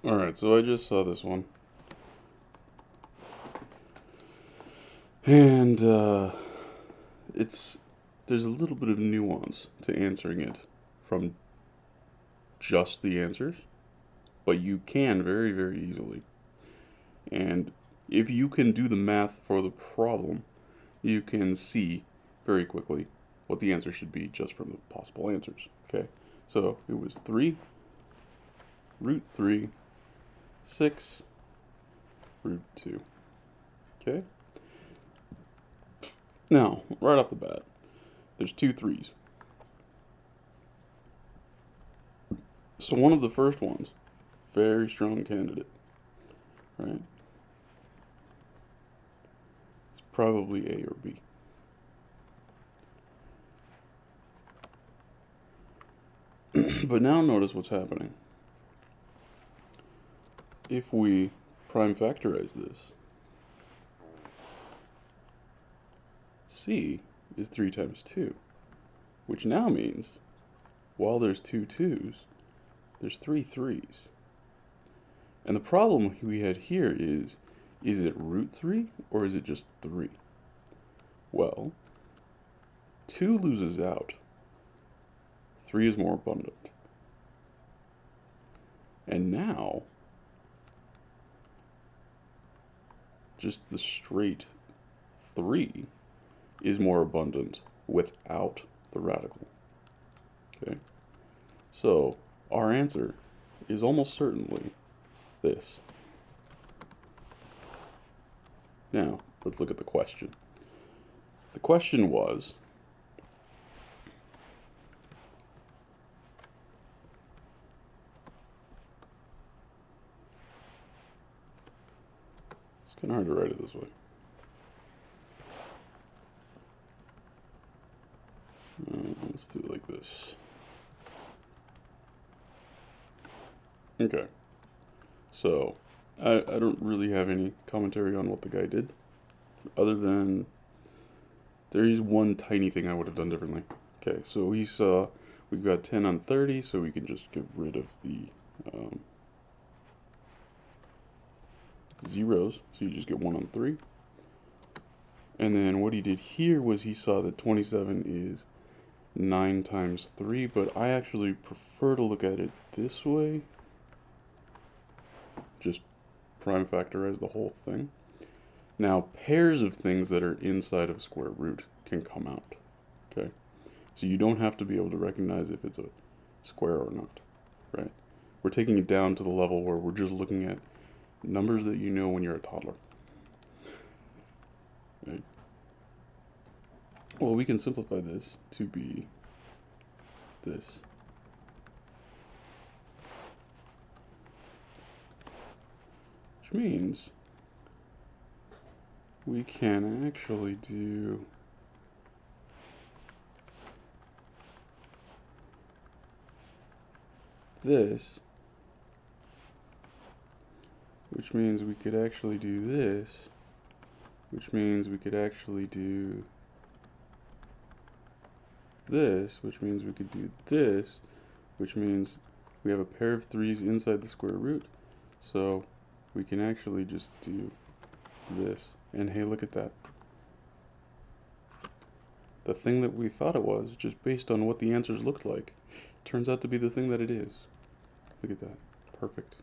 Alright, so I just saw this one. And there's a little bit of nuance to answering it from just the answers, but you can very, very easily. And if you can do the math for the problem, you can see very quickly what the answer should be just from the possible answers. Okay, so it was 3 root 3 6 root 2. Okay, now right off the bat, there's two 3's. So one of the first ones, very strong candidate, right? It's probably A or B. But now notice what's happening. If we prime factorize this, C is 3 times 2, which now means while there's two 2's, there's three 3's. And the problem we had here is it root 3 or is it just 3? Well, 2 loses out. 3 is more abundant. And now, just the straight 3 is more abundant without the radical. Okay? So, our answer is almost certainly this. Now, let's look at the question. The question was, it's kind of hard to write it this way. Let's do it like this. Okay. So, I don't really have any commentary on what the guy did, other than there is one tiny thing I would have done differently. Okay, so he saw we've got 10 on 30, so we can just get rid of the zeros, so you just get 1 on 3. And then what he did here was he saw that 27 is 9 times 3, but I actually prefer to look at it this way. Just prime factorize the whole thing. Now, pairs of things that are inside of square root can come out. Okay? So you don't have to be able to recognize if it's a square or not. Right? We're taking it down to the level where we're just looking at numbers that you know when you're a toddler. Right? Well, we can simplify this to be this. Which means we can actually do this, which means we could actually do this, which means we could actually do this, which means we could do this, which means we have a pair of 3's inside the square root, so we can actually just do this. And hey, look at that. The thing that we thought it was, just based on what the answers looked like, turns out to be the thing that it is. Look at that. Perfect.